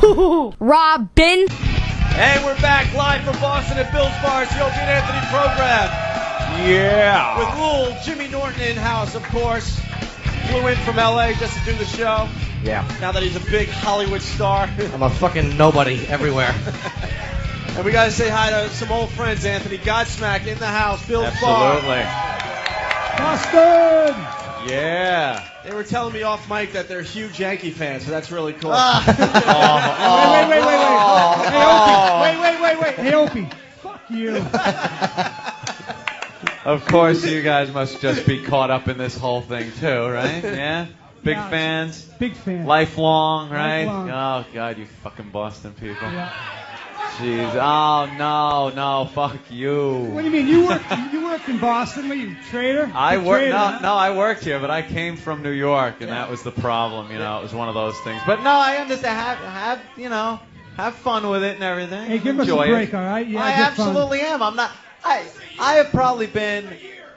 HooHooHooRobin. And we're back live from Boston at Bill's Bar. It's the Opie and Anthony program. Yeah. With little Jimmy Norton in house, of course. Flew in from LA just to do the show. Yeah. Now that he's a big Hollywood star. I'm a fucking nobody everywhere. And we got to say hi to some old friends, Anthony. Godsmack in the house. Bill's Bar. Absolutely. Boston! Yeah. They were telling me off mic that they're huge Yankee fans, so that's really cool. Wait. Hey, Opie. Fuck you. Of course, you guys must just be caught up in this whole thing too, right? Yeah? Big Yeah, fans? Big fan. Lifelong, right? Lifelong. Oh, God, you fucking Boston people. Yeah. Jeez. Oh, no, fuck you. What do you mean? You worked in Boston? Were you a trader? I Big worked. trader, huh? No, I worked here, but I came from New York, and that was the problem. You know, it was one of those things. But no, I understand. Have fun with it and everything. Hey, give us a Enjoy break, it. all right? Yeah, I get fun. absolutely am. I'm not. I have probably been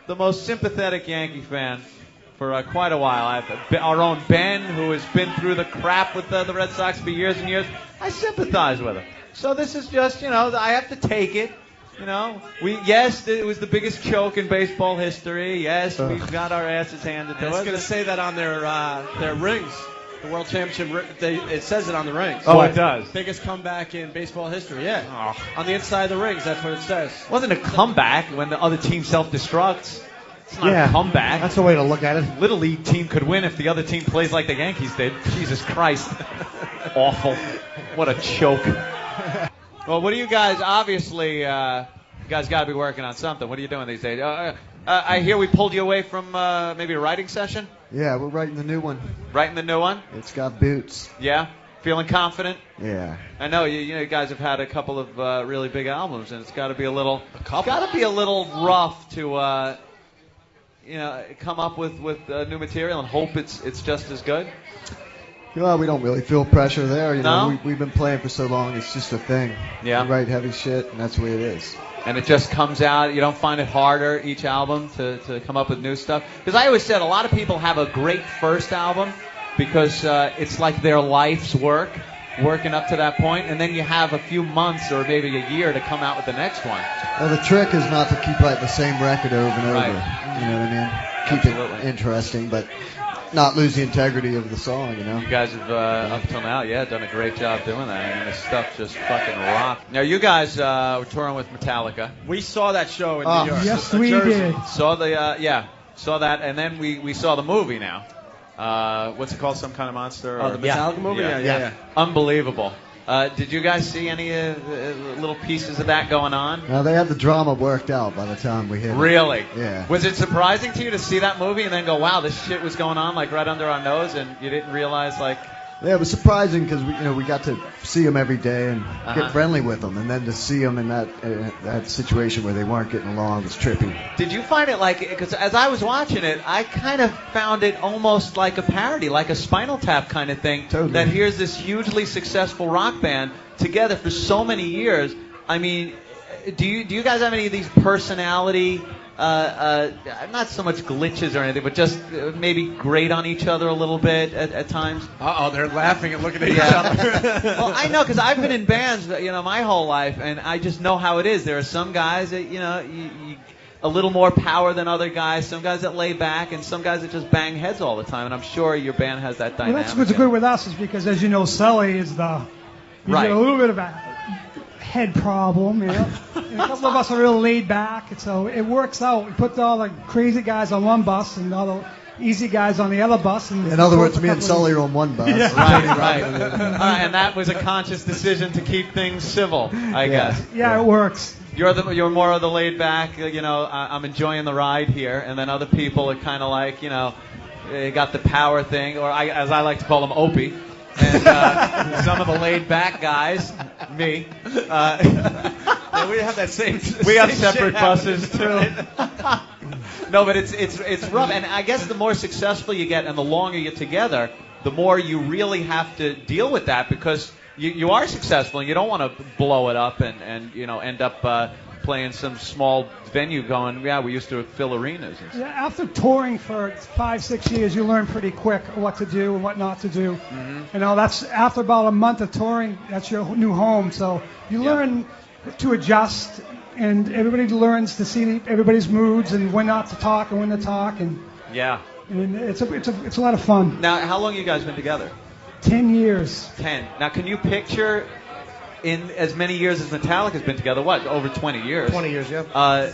the most sympathetic Yankee fan for quite a while. Our own Ben, who has been through the crap with the Red Sox for years and years. I sympathize with him. So this is just, I have to take it. Yes, it was the biggest choke in baseball history. Yes, we got our asses handed to I us. was going to say that on their rings. The World Championship, it says it on the rings. Oh, it does. Biggest comeback in baseball history, yeah. Oh. On the inside of the rings, that's what it says. It wasn't a comeback when the other team self-destructs. It's not a comeback. That's the way to look at it. Little League team could win if the other team plays like the Yankees did. Jesus Christ. Awful. What a choke. Well, what do you guys, obviously, you guys got to be working on something. What are you doing these days? I hear we pulled you away from maybe a writing session? Yeah, we're writing the new one. Writing the new one? It's got boots. Yeah? Feeling confident? Yeah. I know you guys have had a couple of really big albums, and it's got to be a little rough to come up with new material and hope it's just as good. Well, we don't really feel pressure there. No? We've been playing for so long. It's just a thing. Yeah. We write heavy shit, and that's the way it is. And it just comes out. You don't find it harder each album to come up with new stuff? Because I always said a lot of people have a great first album because it's like their life's working up to that point, and then you have a few months or maybe a year to come out with the next one. Well, the trick is not to keep writing the same record over and over. Right. You know what I mean? Keep Absolutely. it interesting, but not lose the integrity of the song, You guys have, up till now, done a great job doing that. I mean, this stuff just fucking rocks. Now, you guys were touring with Metallica. We saw that show in New York. Yes, New we Jersey. did. Saw that, and then we saw the movie now. What's it called? Some Kind of Monster? Oh, the Metallica movie? Yeah. Unbelievable. Did you guys see any little pieces of that going on? Now, they had the drama worked out by the time we hit it. Really? Yeah. Was it surprising to you to see that movie and then go, wow, this shit was going on like right under our nose, and you didn't realize like... Yeah, it was surprising because we got to see them every day and get friendly with them, and then to see them in that situation where they weren't getting along was trippy. Did you find it like, because as I was watching it, I kind of found it almost like a parody, like a Spinal Tap kind of thing. Totally. That here's this hugely successful rock band together for so many years. I mean, do you guys have any of these personality, not so much glitches or anything, but just maybe grate on each other a little bit at times? Uh-oh, they're laughing and looking at each other. Well, I know, because I've been in bands, my whole life, and I just know how it is. There are some guys that, you a little more power than other guys, some guys that lay back, and some guys that just bang heads all the time, and I'm sure your band has that dynamic. Well, that's what's good with us is because, as you know, Sully is you Right. get a little bit of a head problem, And a couple of us are real laid back, and so it works out. We put all the crazy guys on one bus and all the easy guys on the other bus. And In other words, me and Sully are on one bus. Yeah. Right. And that was a conscious decision to keep things civil, I guess. Yeah, it works. You're more of the laid back, I'm enjoying the ride here, and then other people are kind of like, they got the power thing, or as I like to call them, Opie. And some of the laid back guys, me. Yeah, we have that same. We have same separate shit buses happening. too. No, but it's rough, and I guess the more successful you get and the longer you're together, the more you really have to deal with that because you are successful and you don't want to blow it up and end up playing some small venue going, yeah, we used to fill arenas. And Yeah, after touring for 5-6 years, you learn pretty quick what to do and what not to do. You know, that's after about a month of touring, that's your new home. So you learn to adjust, and everybody learns to see everybody's moods and when not to talk and when to talk, and yeah. it's a lot of fun. Now, how long you guys been together? 10 years. 10. Now, can you picture in as many years as Metallica's been together? What, over 20 years? 20 years, yeah.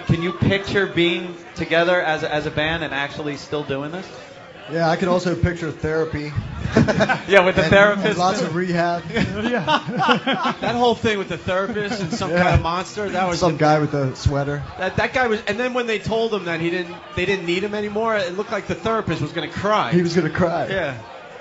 Can you picture being together as a band and actually still doing this? Yeah, I can also picture therapy. Yeah, with the and therapist. lots of rehab. That whole thing with the therapist and some kind of monster, that was Some guy with a sweater. that guy was. And then when they told him that they didn't need him anymore, it looked like the therapist was going to cry. He was going to cry. Yeah.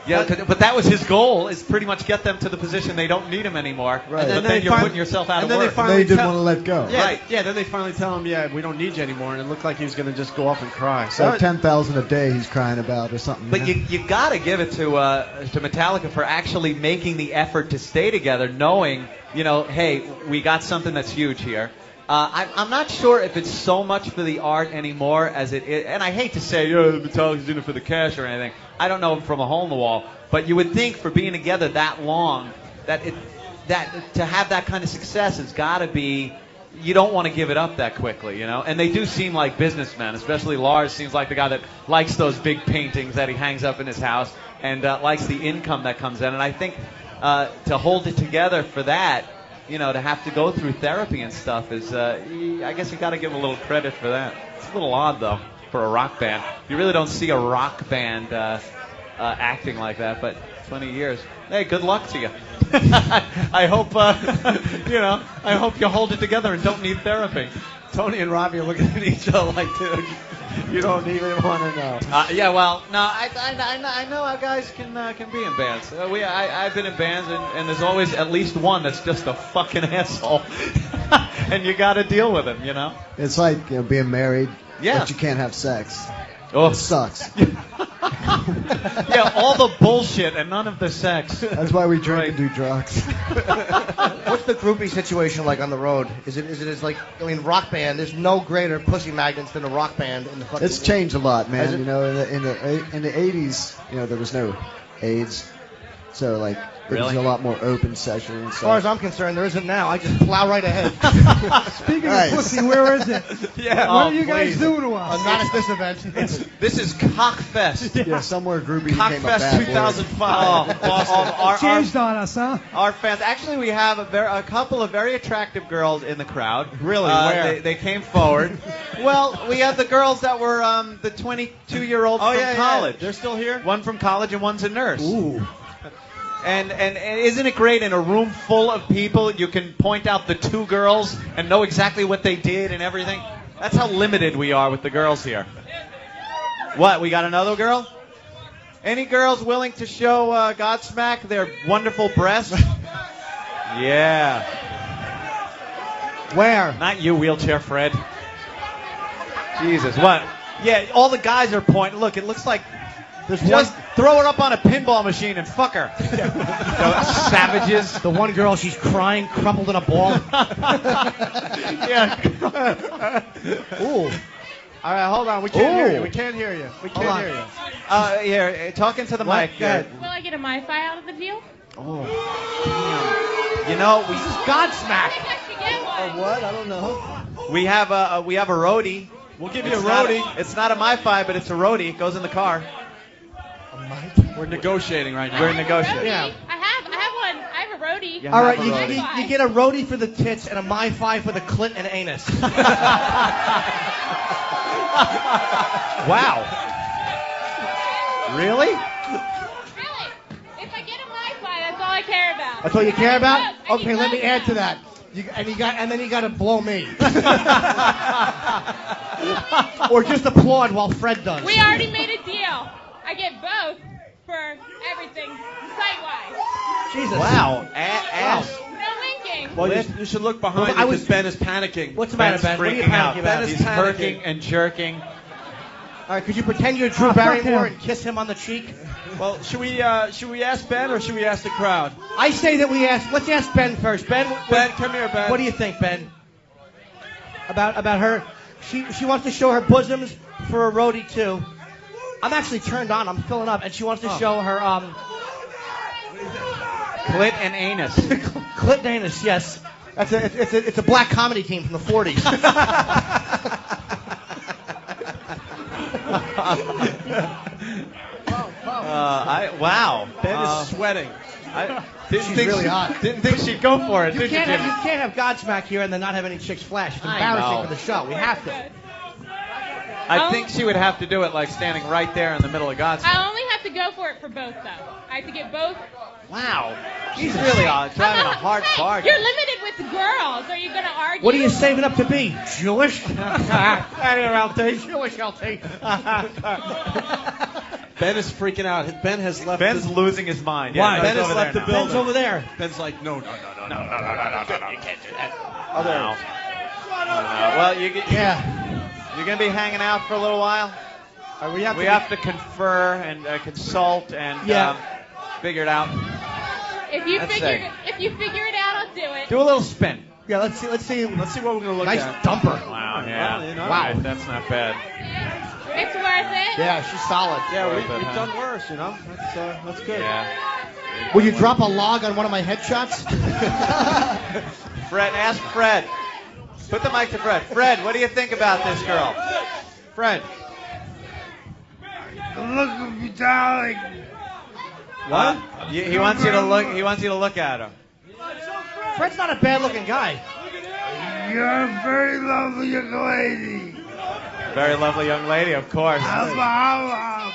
Yeah, but that was his goal, is pretty much get them to the position they don't need him anymore. Right. But then you're putting yourself out of then work. They They didn't want to let go. Yeah, Right. yeah. Then they finally tell him, yeah, we don't need you anymore, and it looked like he was going to just go off and cry. So 10,000 a day he's crying about or something. But you got to give it to Metallica for actually making the effort to stay together, knowing, you know, hey, we got something that's huge here. I'm not sure if it's so much for the art anymore as it is, and I hate to say, Metallica's in it for the cash or anything. I don't know him from a hole in the wall, but you would think for being together that long, that to have that kind of success has got to be. You don't want to give it up that quickly, you know. And they do seem like businessmen, especially Lars seems like the guy that likes those big paintings that he hangs up in his house and likes the income that comes in. And I think to hold it together for that. You know, to have to go through therapy and stuff is, I guess you got to give a little credit for that. It's a little odd, though, for a rock band. You really don't see a rock band acting like that, but 20 years. Hey, good luck to you. I hope, I hope you hold it together and don't need therapy. Tony and Robbie are looking at each other like, dude, you don't even want to know. Yeah, well, no, I know how guys can be in bands. I've been in bands, and there's always at least one that's just a fucking asshole, and you got to deal with him, you know. It's like being married, Yeah. but you can't have sex. Oh. It sucks. Yeah, all the bullshit and none of the sex. That's why we drink Right. and do drugs. What's the groupie situation like on the road? Is it as like, I mean, rock band, there's no greater pussy magnets than a rock band in the fucking... It's changed a lot, Has man. it? You know, in the 80s, there was no AIDS, so like it was Really? a lot more open sessions. As far as I'm concerned, there isn't now. I just plow right ahead. Speaking Nice. of pussy, where is it? Yeah. What are you guys doing to us? Not at this event. This is Cockfest. yeah, somewhere groupie became a Cockfest bad word. 2005. Boston. Changed on us, huh? Our fans. Actually, we have a couple of very attractive girls in the crowd. Really? Where? They came forward. Well, we have the girls that were the 22-year-olds Oh, from yeah, college. yeah. They're still here? One from college and one's a nurse. Ooh. And isn't it great in a room full of people you can point out the two girls and know exactly what they did and everything? That's how limited we are with the girls here. What, we got another girl? Any girls willing to show Godsmack their wonderful breasts? Yeah. Where? Not you, wheelchair Fred. Jesus, what? Yeah, all the guys are pointing. Look, it looks like There's just one, throw her up on a pinball machine and fuck her. Savages. the one girl, she's crying, crumpled in a ball. Yeah. Ooh. All right, hold on. We can't hear Ooh. you. We can't hear you. We Hold can't on. hear you. Here, talking to the What? mic. Go ahead. Will I get a MiFi out of the deal? Oh, damn. You know, This is I Godsmack. think I should get one. What? I don't know. we have a roadie. We'll give you a It's not roadie. It's not a MiFi, but it's a roadie. It goes in the car. We're negotiating right now. We're negotiating. Yeah. I have one. I have a roadie. Yeah. All right, Have a roadie. you get a roadie for the tits and a MiFi for the clit and anus. Wow. Really? Really? If I get a MiFi, that's all I care about. That's all you care about? I need Okay, let me both add to now. that. And then you got to blow me. Or just applaud while Fred does. We already made a deal. I get both for everything site-wise. Jesus. Wow. Ass. No winking. Well, you should look behind Well, you I was- because Ben is panicking. What's the matter, Ben's Ben? What are you freaking out. panicking about? Ben is He's panicking. hurking and jerking. All right, could you pretend you're Drew fuck Barrymore him. and kiss him on the cheek? Well, should we ask Ben or should we ask the crowd? I say that let's ask Ben first. Ben, Ben, come here, Ben. what do you think, Ben? about her. She wants to show her bosoms for a roadie too. I'm actually turned on. I'm filling up, and she wants to show her Clit and anus. clit and anus. Yes, it's a black comedy team from the 40s. Wow. Ben is sweating. She's really hot. Didn't think she'd go for it, You did you, can't Jimmy? have Godsmack here and then not have any chicks flash. It's I embarrassing know. for the show. We have to. I think she would have to do it like standing right there in the middle of Godsmack. I only have to go for it for both, though. I have to get both. Wow. She's really driving a hard bargain. You're limited with girls. Are you going to argue? What are you saving up to be? Jewish? Jewish LT. Ben is freaking out. Ben has left. Ben's losing his mind. Why? Yeah, Ben Ben's has over left the there now. building. Ben's over there. Ben's like, no. You can't do that. No. Well, you're going to be hanging out for a little while? We have We have to confer and consult and figure it out. If you Let's figure see. it out, I'll do it. Do a little spin. Yeah, let's see. Let's see what we're gonna look Nice at. dumper. Wow, yeah. Well, you know. Wow. That's not bad. It's worth it. Yeah, she's solid. Yeah, Little we've bit, huh? done worse, you know. That's good. Yeah. Will you drop a log on one of my headshots? Fred, ask Fred. Put the mic to Fred. Fred, what do you think about this girl? Fred. Look at Metallica. What? He wants you to look. He wants you to look at her. Fred's not a bad-looking guy. You're a very lovely young lady. Very lovely young lady, of course. Hubba,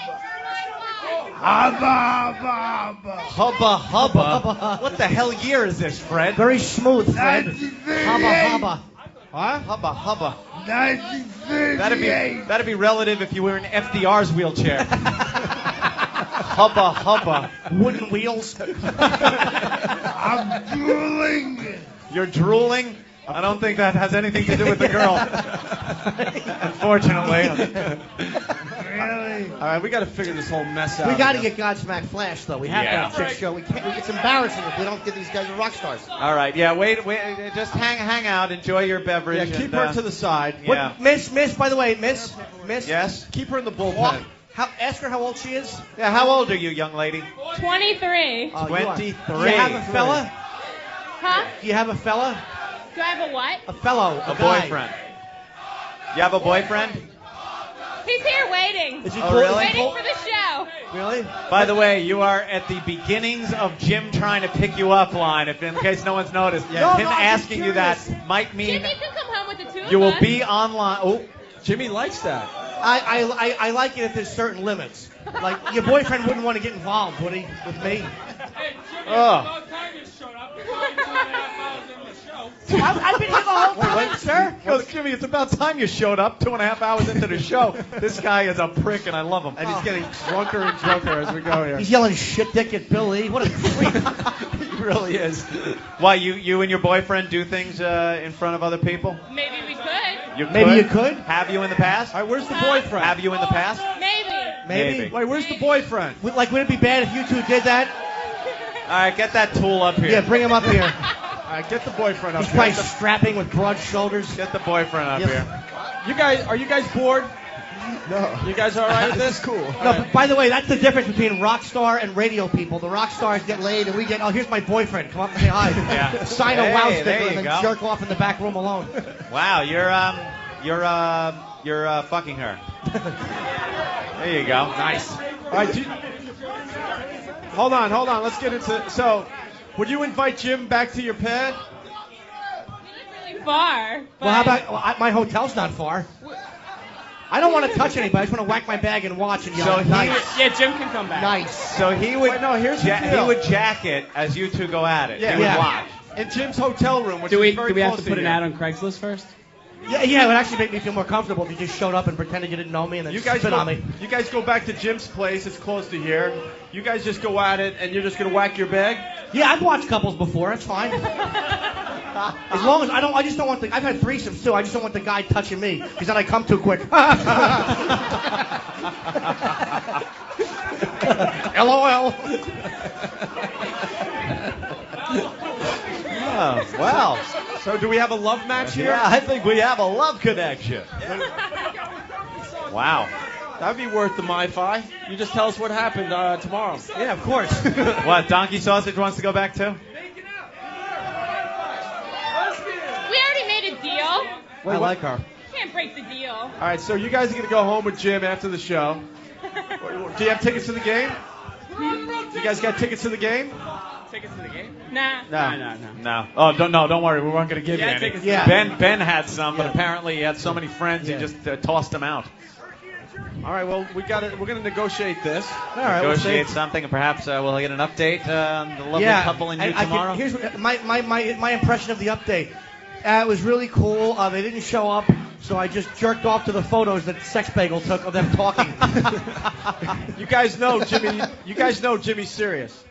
hubba, hubba. Hubba, hubba. Hubba. What the hell year is this, Fred? Very smooth, Fred. 1938. Hubba. Huh? Hubba hubba. 1938. That'd be relative if you were in FDR's wheelchair. Hubba hubba. Wooden wheels. I'm drooling. You're drooling? I don't think that has anything to do with the girl. Unfortunately. Really? All right, we got to figure this whole mess out. We got to get Godsmack Flash, though. We have to Yeah. have a chick show. We can't. It's embarrassing if we don't get these guys rock stars. All right. Yeah. Wait. Just hang out. Enjoy your beverage. Yeah, keep and, her to the side. Yeah. Miss, by the way, Miss. Yes. Keep her in the bullpen. Walk. Ask her how old she is. Yeah. How old are you, young lady? 23. Oh, you are. 23. Do you have a fella? Huh? Do you have a fella? Do I have a what? A fellow. A guy. boyfriend. You have a boyfriend? He's here waiting. Is he Oh, cool? really? Waiting for the show. Really? By the way, you are at the beginnings of Jim trying to pick you up line, if in case no one's noticed. No, Him no, I'm just asking you that might mean Jimmy can come home with the two of you will us. be online. Oh, Jimmy likes that. I like it if there's certain limits. Like your boyfriend wouldn't want to get involved, would he? With me? oh. I've been here the whole time, sir. Goes, Jimmy, it's about time you showed up 2.5 hours into the show. This guy is a prick, and I love him. And he's getting drunker and drunker as we go here. He's yelling shit dick at Billy. What a freak. He really is. Why, you and your boyfriend do things in front of other people? Maybe we could. Maybe you could? Have you in the past? All right, where's the Huh? boyfriend? Have you in the past? Maybe. Maybe. Wait, where's the boyfriend? Would it be bad if you two did that? All right, get that tool up here. Yeah, bring him up here. All right, get the boyfriend up He's here. probably strapping with broad shoulders. Get the boyfriend up Yeah. here. Are you guys bored? No. You guys all right with this? Cool. No, but by the way, that's the difference between rock star and radio people. The rock stars get laid, and we get, oh, here's my boyfriend. Come up and say hi. Yeah. Sign a Hey, wow there sticker you and then go. jerk off in the back room alone. Wow, you're fucking her. There you go. Nice. All right. Hold on. Let's get into. So, would you invite Jim back to your pad? We live really far. But Well, how about, my hotel's not far. I don't want to touch anybody. I just want to whack my bag and watch and yell, So he- nice. Yeah, Jim can come back. Nice. So he would. Wait, no, here's the he deal. would jack it as you two go at it. Yeah. He would Yeah. watch. In Jim's hotel room, which Do we is very have close to put an here. ad on Craigslist first? Yeah, it would actually make me feel more comfortable if you just showed up and pretended you didn't know me and then You guys spit go, on me. You guys go back to Jim's place. It's close to here. You guys just go at it, and you're just gonna whack your bag. Yeah, I've watched couples before. That's fine. As long as I just don't want the. I've had threesomes too. I just don't want the guy touching me because then I come too quick. LOL. Oh, well. So do we have a love match here? Yeah, I think we have a love connection. Wow. That'd be worth the MiFi. You just tell us what happened tomorrow. Yeah, of course. What, Donkey Sausage wants to go back too? We already made a deal. I like her. Can't break the deal. All right, so you guys are going to go home with Jim after the show. Do you have tickets to the game? You guys got tickets to the game? Tickets to the game? Nah. No. Oh, don't worry. We weren't going to give you any. tickets. Yeah. Ben had some, but apparently he had so many friends he just tossed them out. All right, well, we're going to negotiate this. All right, Negotiate something, and perhaps we'll get an update on the lovely couple and you tomorrow. Here's my impression of the update. It was really cool. They didn't show up, so I just jerked off to the photos that Sex Bagel took of them talking. You guys know Jimmy's serious.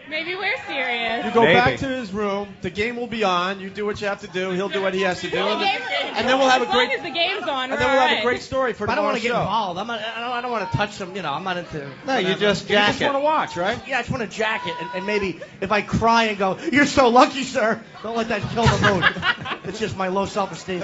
Maybe we're serious. You go Maybe. back to his room. The game will be on. You do what you have to do. He'll do what he has to do. And then we'll have a great. As long as the game's on, And then we'll have a great story for I don't want tomorrow's to get show. involved. I don't want to touch them. I'm not into. No, you just You jack just want to it. watch, right? Yeah, I just want to jack it, and maybe if I cry and go, "You're so lucky, sir," don't let that kill the mood. It's just my low self-esteem.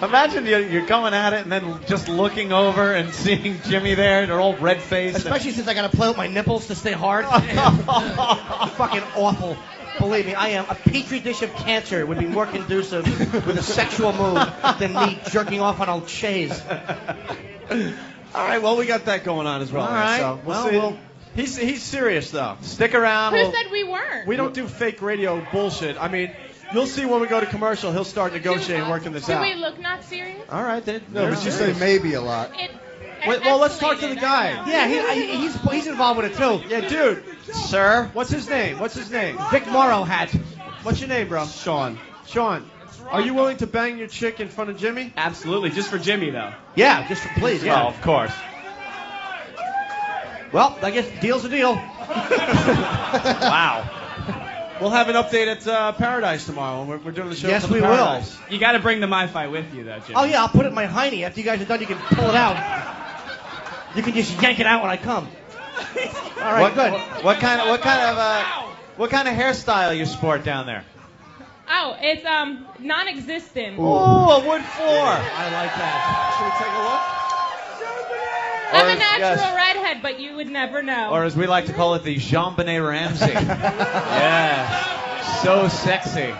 Imagine you're going at it and then just looking over and seeing Jimmy there, they're all red faced. Especially since I got to play with my nipples to stay hard. Fucking awful. Believe me, I am a petri dish of cancer. Would be more conducive with a sexual mood than me jerking off on a chaise. All right, well, we got that going on as well. All right. So we'll see. He's serious, though. Stick around. Who said we weren't? We don't do fake radio bullshit. I mean, you'll see when we go to commercial, he'll start negotiating and working this Do out. we look not serious? All right, then. No, but you say maybe a lot. Well, let's talk to the guy. Yeah, he's involved with it too. Yeah, dude. Sir? What's his name? Vic Morrow hat. What's your name, bro? Sean, are you willing to bang your chick in front of Jimmy? Absolutely, just for Jimmy though. Yeah, just please. Well, Yeah. of course. Well, I guess deal's a deal. Wow. We'll have an update at Paradise tomorrow. We're doing the show. Yes, from we will. Paradise. You got to bring the MiFi with you though, Jimmy. Oh yeah, I'll put it in my hiney. After you guys are done, you can pull it out. You can just yank it out when I come. All right, good. What kind of hairstyle you sport down there? Oh, it's non-existent. Ooh, a wood floor. I like that. Should we take a look? I'm Or a is- natural redhead, but you would never know. Or as we like to call it, the Jean Benet Ramsey. Yeah. So sexy.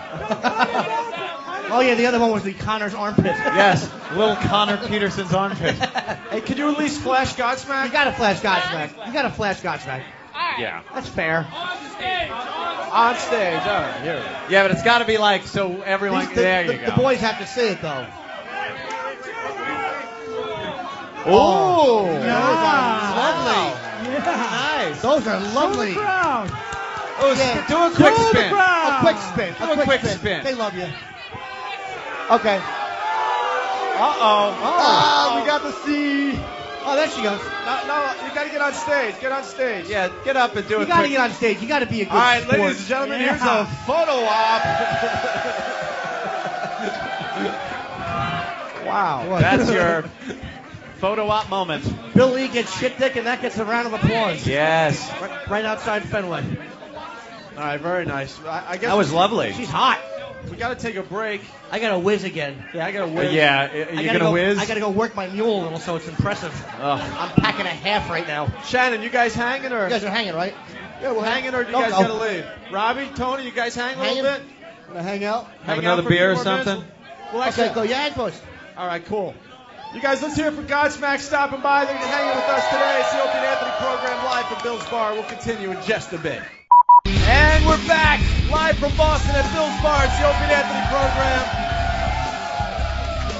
Oh yeah, the other one was the Connor's armpit. Yes, little Connor Peterson's armpit. Hey, could you at least flash Godsmack? You got to flash Godsmack. You got to flash Godsmack. All right. Yeah. That's fair. On stage. All right, here. Yeah, but it's got to be like so everyone. There you go. The boys have to see it though. Oh, Lovely. nice. Those are lovely. Crowd. Oh, Yeah. do a quick spin. A quick spin. Do a quick spin. They love you. Okay. Uh-oh. Oh, we got to see. Oh, there she goes. No, you got to get on stage. Get on stage. Yeah, get up and do You a got to quick. get on stage. You got to be a good All right, sport. ladies and gentlemen, Yeah. here's a photo op. Wow. That's your photo op moment. Bill Lee gets shit dick, and that gets a round of applause. Yes. Right outside Fenway. All right, very nice. I guess That was lovely. She's hot. we got to take a break. I got to whiz again. Yeah, I got to win. Yeah, I you're gotta gonna go, whiz. I got to go work my mule a little so it's impressive. Ugh. I'm packing a half right now. Shannon, you guys hanging or? You guys are hanging, right? Yeah, we're hanging or do you Don't guys go. got to leave? Robbie, Tony, you guys hang a Hanging? little bit? Wanna hang out? Have Hang another out for a few beer or more minutes? something? Well, actually, Okay, go Yankees. all right, cool. You guys, let's hear it for Godsmack stopping by. They're hanging with us today. It's the Opie and Anthony program live from Bill's Bar. We'll continue in just a bit. And we're back live from Boston at Bill's Bar. It's the Opie and Anthony program.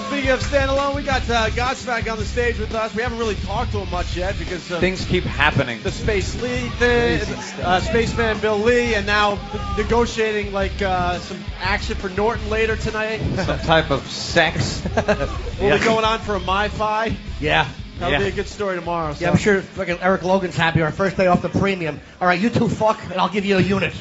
Speaking of standalone, we got Godsmack on the stage with us. We haven't really talked to him much yet because Things keep happening. the Space Lee thing, Spaceman Bill Lee, and now negotiating like some action for Norton later tonight. Some type of sex. We'll be going on for a MiFi. Yeah. That'll Yeah. be a good story tomorrow. So. Yeah, I'm sure fucking Eric Logan's happy. Our first day off the premium. All right, you two fuck, and I'll give you a unit.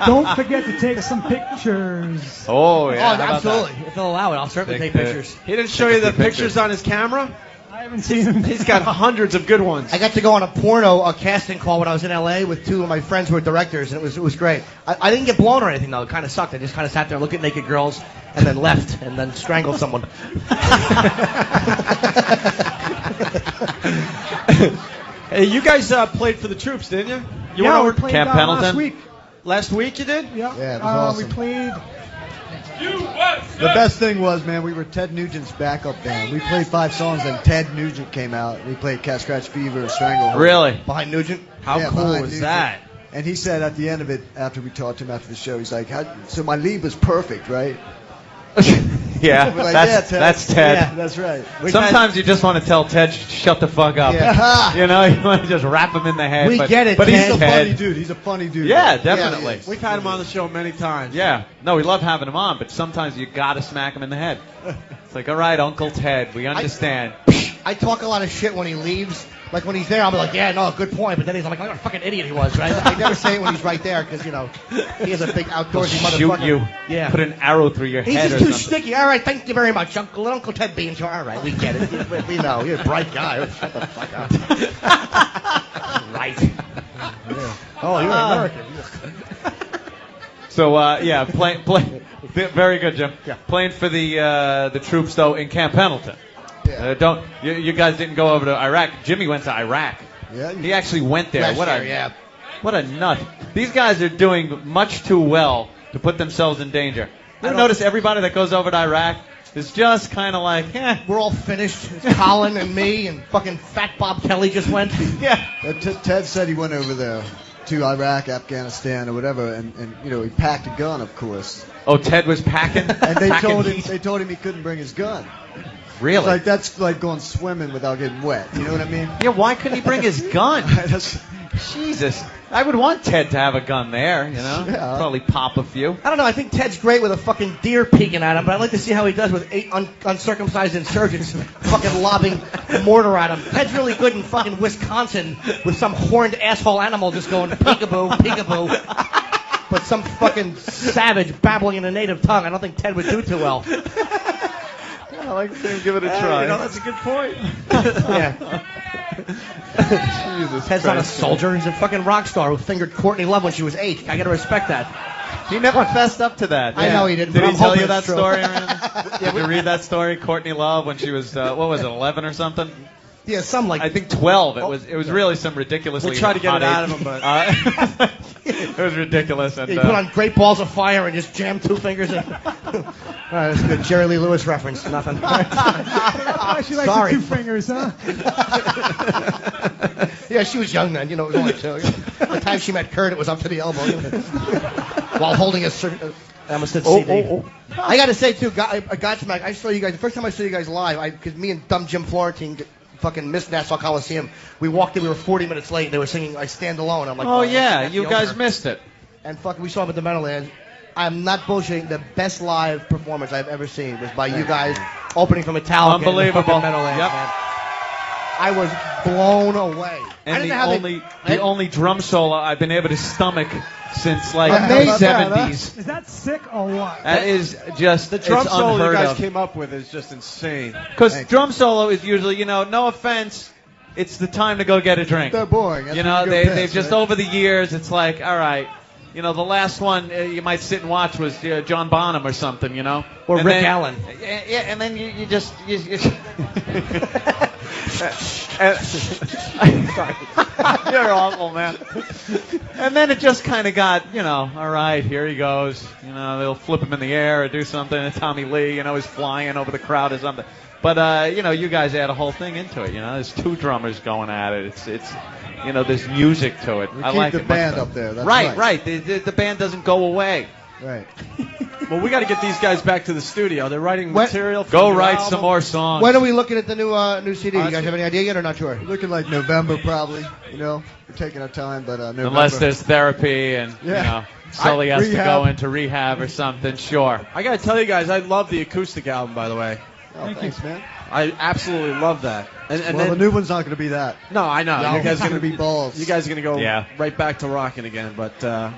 Don't forget to take some pictures. Oh, yeah. Oh, how about absolutely. If they'll allow it, I'll certainly Take take the- pictures. He didn't show you the Pictures. pictures on his camera? I haven't seen him. He's got hundreds of good ones. I got to go on a casting call when I was in L.A. with two of my friends who were directors, and it was great. I didn't get blown or anything, though. It kind of sucked. I just kind of sat there, looked at naked girls, and then left, and then strangled someone. Hey, you guys played for the Troops, didn't you? You Yeah, we went over played Camp Pendleton? last week. last week. You did? Yeah, Yeah, it was awesome. We played. The best thing was, man, we were Ted Nugent's backup band. We played 5 songs, and Ted Nugent came out. We played Cat Scratch Fever, Stranglehold. Really? Behind Nugent. How Yeah, cool behind was Nugent. that? And he said at the end of it, after we talked to him after the show, he's like, so my lead was perfect, right? Yeah, We're like, that's Ted. that's Ted. Yeah, that's right. Sometimes you just want to tell Ted, shut the fuck up. Yeah. You know, you want to just wrap him in the head. We but, get it, but Ted. he's He's a funny Ted. dude. He's a funny dude. Yeah, definitely. he is. We've had him on the show many times. Yeah. No, we love having him on, but sometimes you gotta smack him in the head. It's like, all right, Uncle Ted, we understand. I talk a lot of shit when he leaves. Like when he's there, I'll be like, yeah, no, good point. But then he's like, what a fucking idiot he was, right? I never say it when he's right there because, you know, he is a big outdoorsy motherfucker. Shoot you. Yeah. Put an arrow through your He's head just or too something. sticky. All right, thank you very much, Uncle Ted being so. All right, we get it. We know. You're a bright guy. Shut the fuck up. Right. Oh, you're American. So yeah, play. Very good, Jim. Yeah. Playing for the troops though in Camp Pendleton. Yeah. You guys didn't go over to Iraq. Jimmy went to Iraq. Yeah, He actually went there. Last What year, a yeah. What a nut. These guys are doing much too well to put themselves in danger. You ever notice everybody that goes over to Iraq is just kind of like, We're all finished. It's Colin and me and fucking Fat Bob Kelly just went. yeah. Ted said he went over there to Iraq, Afghanistan, or whatever, and you know, he packed a gun, of course. Oh, Ted was packing. And they packing told him heat? they told him he couldn't bring his gun. Really? It's like that's like going swimming without getting wet. You know what I mean? Yeah. Why couldn't he bring his gun? That's- Jesus. I would want Ted to have a gun there. You know, Yeah. probably pop a few. I don't know. I think Ted's great with a fucking deer peeking at him, but I'd like to see how he does with 8 uncircumcised insurgents fucking lobbing mortar at him. Ted's really good in fucking Wisconsin with some horned asshole animal just going peekaboo, peekaboo. But some fucking savage babbling in a native tongue. I don't think Ted would do too well. I like to see him give it a try. You know, that's a good point. Yeah. Jesus Ted's not a Christ. soldier. He's a fucking rock star who fingered Courtney Love when she was 8. I gotta respect that. He never fessed up to that. I know he didn't, Did but he I'm tell hoping you that it's true. story? Did you read that story? Courtney Love when she was what was it, 11 or something? Yeah, some like I think 12. It was really some ridiculously. We'll try to get hot it out age. of him, but it was ridiculous. And he put on great balls of fire and just jammed 2 fingers in. All right, that's a good Jerry Lee Lewis reference. Nothing. She likes Sorry. the 2 fingers, huh? Yeah, she was young then. You know, it was only 2. The time she met Kurt, it was up to the elbow. While holding a I almost said CD. I got to say, too, Godsmack, I saw you guys, the first time I saw you guys live, because me and dumb Jim Florentine fucking missed Nassau Coliseum. We walked in, we were 40 minutes late, and they were singing I Stand Alone. I'm like, oh yeah, that's you the guys opener. missed it. And fucking, we saw him at the Metallica. I'm not bullshitting. The best live performance I've ever seen was by you guys opening for Metallica. Unbelievable. In the fucking Metallica, Yep. man. I was blown away. I And didn't the know how the only drum solo I've been able to stomach since like Amazing. the 70s. Is that sick or what? That is just the drum it's solo you unheard guys of. came up with is just insane. Because drum solo is usually, no offense, it's the time to go get a drink. They're boring. That's You when know, go they've piss, just right? over the years, it's like, all right, the last one you might sit and watch was John Bonham or something, Or And Rick then- Allen. Yeah, and then you just. You're awful, man. And then it just kind of got, all right, here he goes. They'll flip him in the air or do something. And Tommy Lee, is flying over the crowd or something. But, you guys add a whole thing into it. There's 2 drummers going at it. It's there's music to it. We I keep like the it. band up there. That's Right. The band doesn't go away. Right. Well, we got to get these guys back to the studio. They're writing What? material. For Go the new write album. some more songs. When are we looking at the new CD? You guys have any idea yet or not sure? Looking like November, probably. We're taking our time, but November. Unless there's therapy and, Yeah. Sully has to Rehab. go into rehab or something, sure. I got to tell you guys, I love the acoustic album, by the way. Oh, thanks, man. I absolutely love that. And Well, then, the new one's not going to be that. no, I know. No, You guys it's are going to be balls. You guys are going to go Yeah. right back to rocking again. But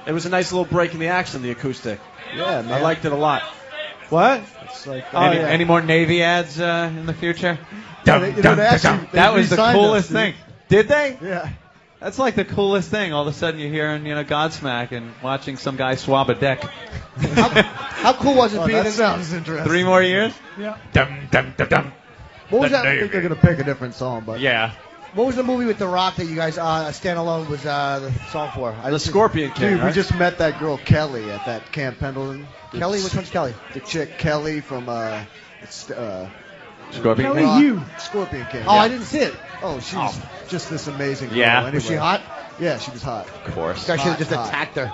it was a nice little break in the action, the acoustic. Yeah, man. I liked it a lot. What? It's like, Oh, any, yeah. any more Navy ads in the future? That was the re-signed coolest us, thing. Did they? Yeah. That's like the coolest thing. All of a sudden you're hearing, Godsmack and watching some guy swab a deck. How cool was it being That in? sounds interesting. 3 more years? Yeah. What was I that? think they're gonna pick a different song, but Yeah. What was the movie with The Rock that you guys standalone was the song for? The Scorpion King. dude, we right? just met that girl Kelly at that Camp Pendleton. Kelly, which one's Kelly? The chick Kelly from Scorpion Kelly King? Hugh. Scorpion King. Oh, I didn't see it. Oh, she's just this amazing girl. Yeah. Anyway. Was she hot? Yeah, she was hot. Of course. I should have just Hot. attacked her.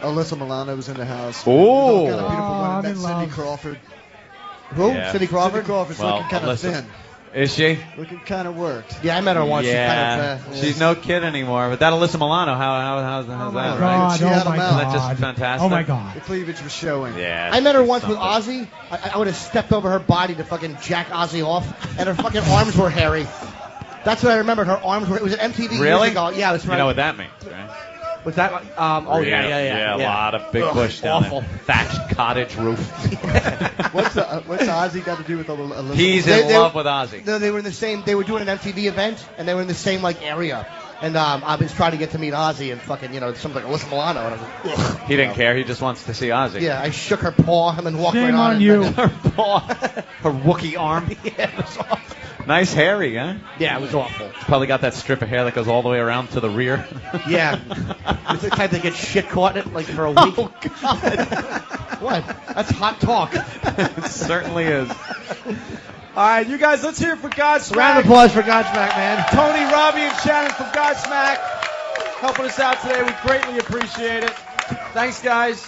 Alyssa Milano was in the house. Ooh. Got a beautiful Oh, woman. I'm Met in Cindy love. Crawford. Who? Yeah. Cindy Crawford? Cindy Crawford's Well, looking kind of Alyssa- thin. Is she? Looking kind of worked. Yeah, I met her once. Yeah. She kind of, She's no kid anymore. But that Alyssa Milano, how's Oh that, my right? God. She Oh had my him out. God. Isn't that just fantastic? Oh my God. The cleavage was showing. Yeah. I met her she's once with something. Ozzy. I would have stepped over her body to fucking jack Ozzy off, and her fucking arms were hairy. That's what I remembered. Her arms were. It was an MTV Really? years ago. Yeah, that's right. You know what that means, right? Was that? Oh yeah. A lot of big bush down awful. there. Thatched cottage roof. What's Ozzy got to do with Alyssa? He's They- in they- love with Ozzy. No, they were in the same. They were doing an MTV event, and they were in the same like area. And I was trying to get to meet Ozzy, and fucking something like Alyssa Milano, and I was like, ugh. He didn't care. He just wants to see Ozzy. Yeah, I shook her paw and then walked Shame right on. on and you. then- Her paw. Her Wookiee arm. yeah, it was awful. Nice hairy, huh? Yeah, it was awful. Probably got that strip of hair that goes all the way around to the rear. Yeah, it's the type that gets shit caught in it like for a week. Oh, God. What? That's hot talk. It certainly is. All right, you guys, let's hear it for Godsmack. Round of applause for Godsmack, man. Tony, Robbie, and Shannon from Godsmack helping us out today. We greatly appreciate it. Thanks, guys.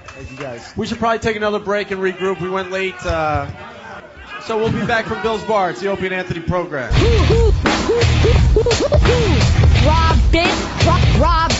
Thank you guys. We should probably take another break and regroup. We went late. So we'll be back from Bill's Bar. It's the Opie and Anthony program. Robin, Rob,